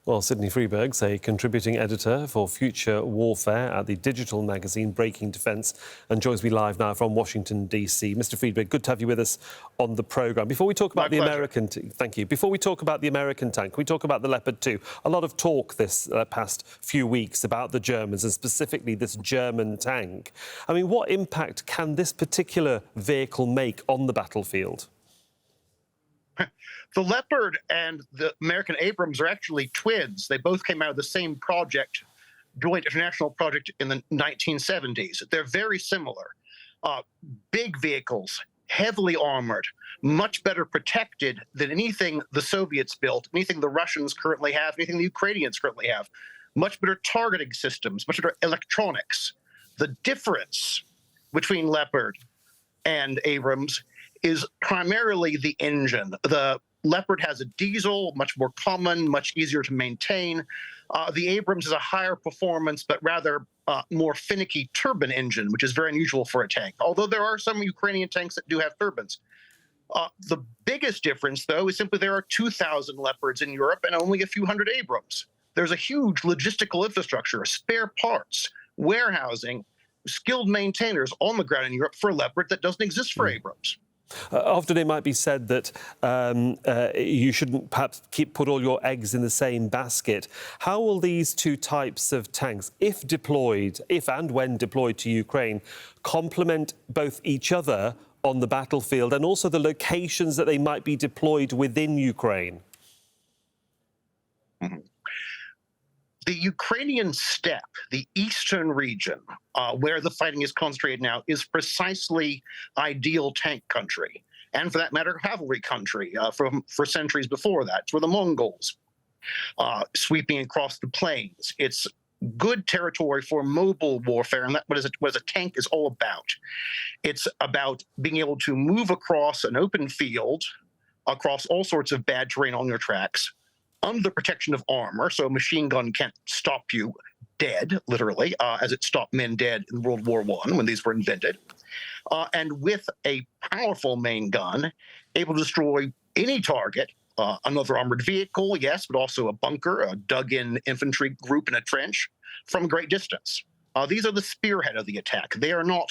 Well, Sydney Freedberg's a contributing editor for Future Warfare at the digital magazine Breaking Defence and joins me live now from Washington, D.C. Mr. Freedberg, good to have you with us on the programme. Before we talk about thank you. Before we talk about the American tank, we talk about the Leopard 2. A lot of talk this past few weeks about the Germans and specifically this German tank. I mean, what impact can this particular vehicle make on the battlefield? The Leopard and the American Abrams are actually twins. They both came out of the same project, joint international project in the 1970s. They're very similar. Big vehicles, heavily armored, much better protected than anything the Soviets built, anything the Russians currently have, anything the Ukrainians currently have. Much better targeting systems, much better electronics. The difference between Leopard and Abrams is primarily the engine. The Leopard has a diesel, much more common, much easier to maintain. The Abrams is a higher performance, but rather more finicky turbine engine, which is very unusual for a tank, although there are some Ukrainian tanks that do have turbines. The biggest difference, though, is simply there are 2,000 Leopards in Europe and only a few hundred Abrams. There's a huge logistical infrastructure, spare parts, warehousing, skilled maintainers on the ground in Europe for Leopard that doesn't exist for Abrams. Often it might be said that you shouldn't perhaps put all your eggs in the same basket. How will these two types of tanks, if and when deployed to Ukraine, complement both each other on the battlefield and also the locations that they might be deployed within Ukraine? Mm-hmm. The Ukrainian steppe, the eastern region, where the fighting is concentrated now, is precisely ideal tank country, and for that matter, cavalry country for centuries before that, for the Mongols, sweeping across the plains. It's good territory for mobile warfare, and that's what a tank is all about. It's about being able to move across an open field, across all sorts of bad terrain on your tracks, under the protection of armor, so a machine gun can't stop you dead, literally, as it stopped men dead in World War I when these were invented, and with a powerful main gun, able to destroy any target, another armored vehicle, yes, but also a bunker, a dug-in infantry group in a trench, from a great distance. These are the spearhead of the attack. They are not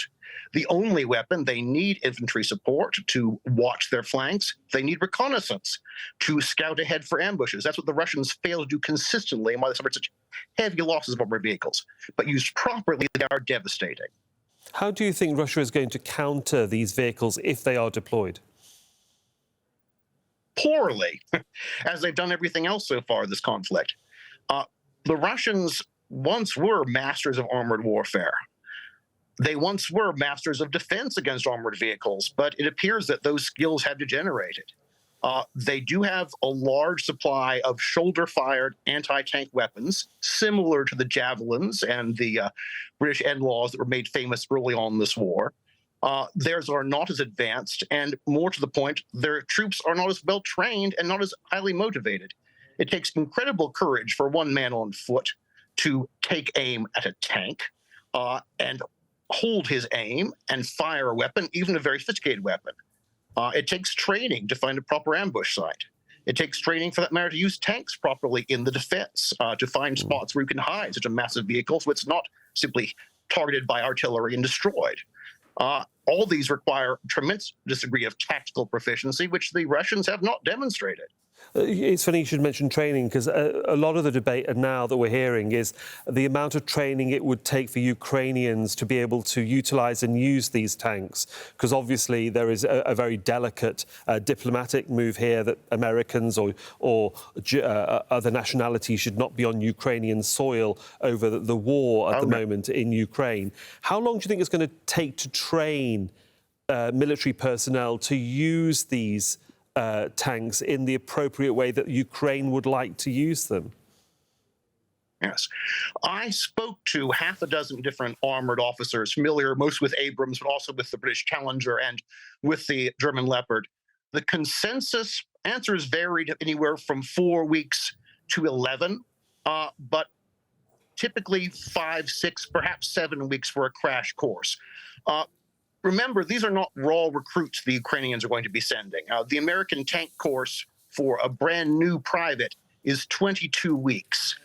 the only weapon. They need infantry support to watch their flanks. They need reconnaissance to scout ahead for ambushes. That's what the Russians fail to do consistently and why they suffered such heavy losses of armored vehicles. But used properly, they are devastating. How do you think Russia is going to counter these vehicles if they are deployed? Poorly, as they've done everything else so far in this conflict. The Russians once were masters of armored warfare. They once were masters of defense against armored vehicles, but it appears that those skills have degenerated. They do have a large supply of shoulder-fired anti-tank weapons, similar to the javelins and the British NLAWs that were made famous early on in this war. Theirs are not as advanced, and more to the point, their troops are not as well trained and not as highly motivated. It takes incredible courage for one man on foot to take aim at a tank and hold his aim and fire a weapon, even a very sophisticated weapon. It takes training to find a proper ambush site. It takes training, for that matter, to use tanks properly in the defense, to find spots where you can hide such a massive vehicle so it's not simply targeted by artillery and destroyed. All these require a tremendous degree of tactical proficiency, which the Russians have not demonstrated. It's funny you should mention training, because a lot of the debate now that we're hearing is the amount of training it would take for Ukrainians to be able to utilise and use these tanks, because obviously there is a very delicate diplomatic move here that Americans or other nationalities should not be on Ukrainian soil over the war at the moment in Ukraine. How long do you think it's going to take to train military personnel to use these tanks in the appropriate way that Ukraine would like to use them? Yes. I spoke to half a dozen different armored officers, familiar most with Abrams, but also with the British Challenger and with the German Leopard. The consensus answers varied anywhere from 4 weeks to 11, but typically 5, 6, perhaps 7 weeks for a crash course. Remember, these are not raw recruits the Ukrainians are going to be sending. The American tank course for a brand new private is 22 weeks.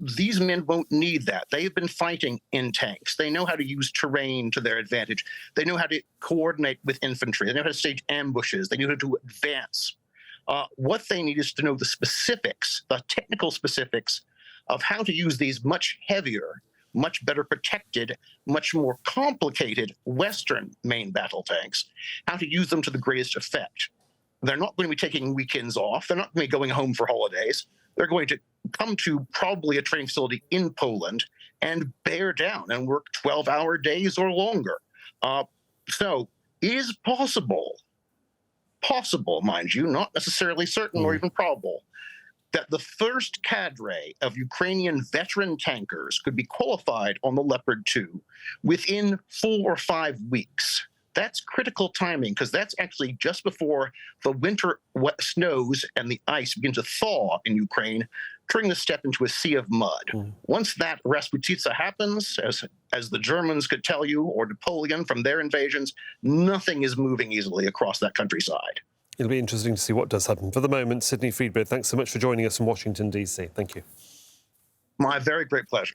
These men won't need that. They've been fighting in tanks. They know how to use terrain to their advantage. They know how to coordinate with infantry. They know how to stage ambushes. They know how to advance. What they need is to know the specifics, the technical specifics of how to use these much heavier, much better protected, much more complicated Western main battle tanks, how to use them to the greatest effect. They're not going to be taking weekends off. They're not going to be going home for holidays. They're going to come to probably a training facility in Poland and bear down and work 12-hour days or longer. So it is possible, mind you, not necessarily certain or even probable, that the first cadre of Ukrainian veteran tankers could be qualified on the Leopard 2 within 4 or 5 weeks. That's critical timing, because that's actually just before the winter snows and the ice begin to thaw in Ukraine, turning the steppe into a sea of mud. Once that Rasputitsa happens, as the Germans could tell you, or Napoleon from their invasions, nothing is moving easily across that countryside. It'll be interesting to see what does happen. For the moment, Sidney Freedberg, thanks so much for joining us from Washington, D.C. Thank you. My very great pleasure.